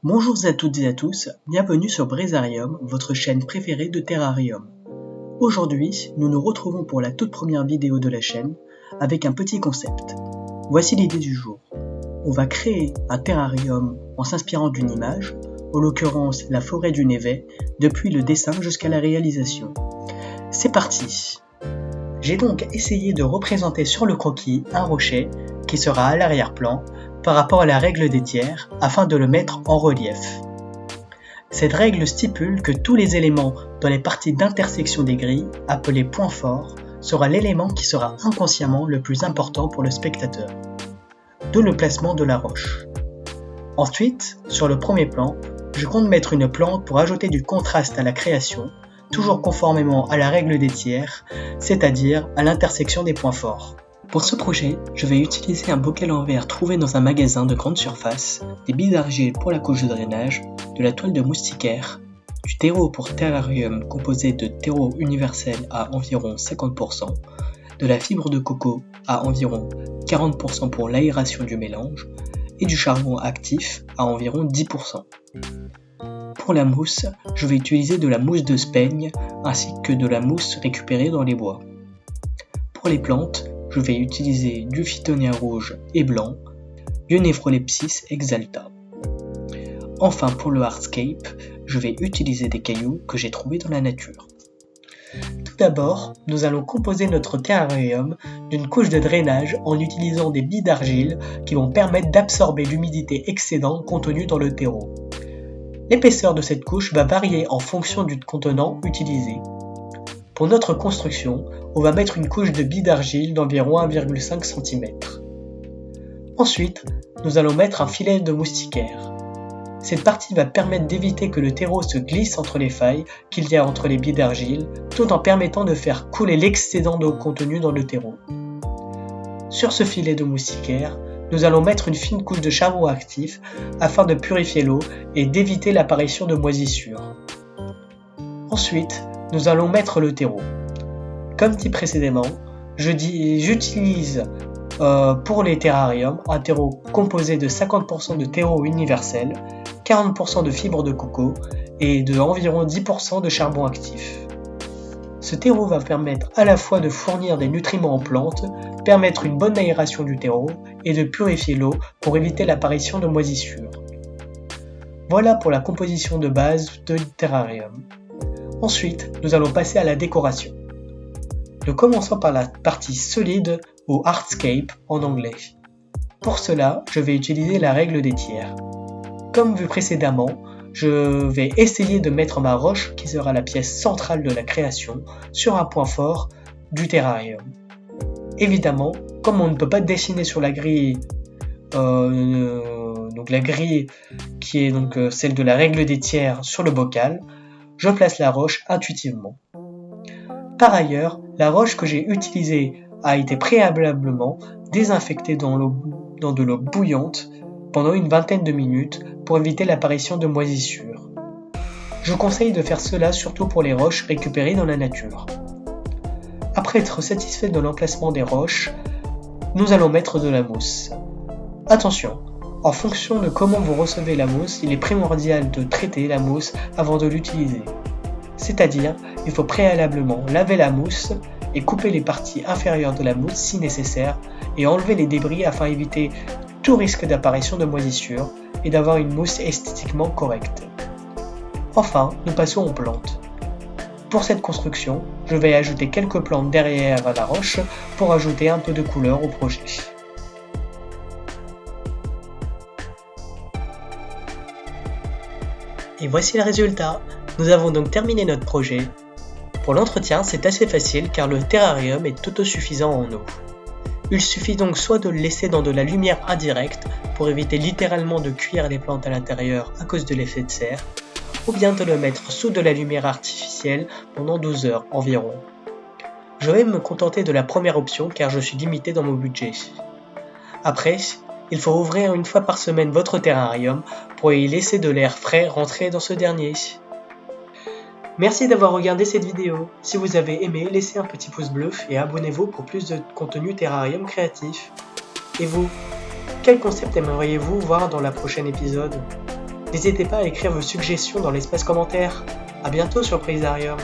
Bonjour à toutes et à tous, bienvenue sur Brisarium, votre chaîne préférée de terrarium. Aujourd'hui, nous nous retrouvons pour la toute première vidéo de la chaîne avec un petit concept. Voici l'idée du jour. On va créer un terrarium en s'inspirant d'une image, en l'occurrence la forêt du Névet, depuis le dessin jusqu'à la réalisation. C'est parti! J'ai donc essayé de représenter sur le croquis un rocher qui sera à l'arrière-plan par rapport à la règle des tiers afin de le mettre en relief. Cette règle stipule que tous les éléments dans les parties d'intersection des grilles, appelées points forts, sera l'élément qui sera inconsciemment le plus important pour le spectateur. D'où le placement de la roche. Ensuite, sur le premier plan, je compte mettre une plante pour ajouter du contraste à la création, toujours conformément à la règle des tiers, c'est-à-dire à l'intersection des points forts. Pour ce projet, je vais utiliser un bocal en verre trouvé dans un magasin de grande surface, des billes d'argile pour la couche de drainage, de la toile de moustiquaire, du terreau pour terrarium composé de terreau universel à environ 50%, de la fibre de coco à environ 40% pour l'aération du mélange, et du charbon actif à environ 10%. Pour la mousse, je vais utiliser de la mousse de speigne ainsi que de la mousse récupérée dans les bois. Pour les plantes, je vais utiliser du phytonia rouge et blanc, du Nephrolepsis exalta. Enfin pour le hardscape, je vais utiliser des cailloux que j'ai trouvés dans la nature. Tout d'abord, nous allons composer notre terrarium d'une couche de drainage en utilisant des billes d'argile qui vont permettre d'absorber l'humidité excédente contenue dans le terreau. L'épaisseur de cette couche va varier en fonction du contenant utilisé. Pour notre construction, on va mettre une couche de billes d'argile d'environ 1,5 cm. Ensuite, nous allons mettre un filet de moustiquaire. Cette partie va permettre d'éviter que le terreau se glisse entre les failles qu'il y a entre les billes d'argile, tout en permettant de faire couler l'excédent d'eau contenu dans le terreau. Sur ce filet de moustiquaire, nous allons mettre une fine couche de charbon actif afin de purifier l'eau et d'éviter l'apparition de moisissures. Ensuite, nous allons mettre le terreau. Comme dit précédemment, j'utilise pour les terrariums un terreau composé de 50% de terreau universel, 40% de fibres de coco et de environ 10% de charbon actif. Ce terreau va permettre à la fois de fournir des nutriments aux plantes, permettre une bonne aération du terreau et de purifier l'eau pour éviter l'apparition de moisissures. Voilà pour la composition de base du terrarium. Ensuite, nous allons passer à la décoration. Nous commençons par la partie solide ou hardscape en anglais. Pour cela, je vais utiliser la règle des tiers. Comme vu précédemment, je vais essayer de mettre ma roche, qui sera la pièce centrale de la création, sur un point fort du terrarium. Évidemment, comme on ne peut pas dessiner sur la grille, donc la grille qui est donc celle de la règle des tiers sur le bocal, je place la roche intuitivement. Par ailleurs, la roche que j'ai utilisée a été préalablement désinfectée dans de l'eau bouillante pendant une vingtaine de minutes pour éviter l'apparition de moisissures. Je conseille de faire cela surtout pour les roches récupérées dans la nature. Après être satisfait de l'emplacement des roches, nous allons mettre de la mousse. Attention, en fonction de comment vous recevez la mousse, il est primordial de traiter la mousse avant de l'utiliser. C'est-à-dire, il faut préalablement laver la mousse et couper les parties inférieures de la mousse si nécessaire et enlever les débris afin d'éviter tout risque d'apparition de moisissure et d'avoir une mousse esthétiquement correcte. Enfin, nous passons aux plantes. Pour cette construction, je vais ajouter quelques plantes derrière la roche pour ajouter un peu de couleur au projet. Et voici le résultat. Nous avons donc terminé notre projet. Pour l'entretien, c'est assez facile car le terrarium est autosuffisant en eau. Il suffit donc soit de le laisser dans de la lumière indirecte pour éviter littéralement de cuire les plantes à l'intérieur à cause de l'effet de serre, ou bien de le mettre sous de la lumière artificielle pendant 12 heures environ. Je vais me contenter de la première option car je suis limité dans mon budget. Après, il faut ouvrir une fois par semaine votre terrarium pour y laisser de l'air frais rentrer dans ce dernier. Merci d'avoir regardé cette vidéo. Si vous avez aimé, laissez un petit pouce bleu et abonnez-vous pour plus de contenu terrarium créatif. Et vous, quel concept aimeriez-vous voir dans la prochaine épisode ? N'hésitez pas à écrire vos suggestions dans l'espace commentaire. À bientôt sur Brisarium.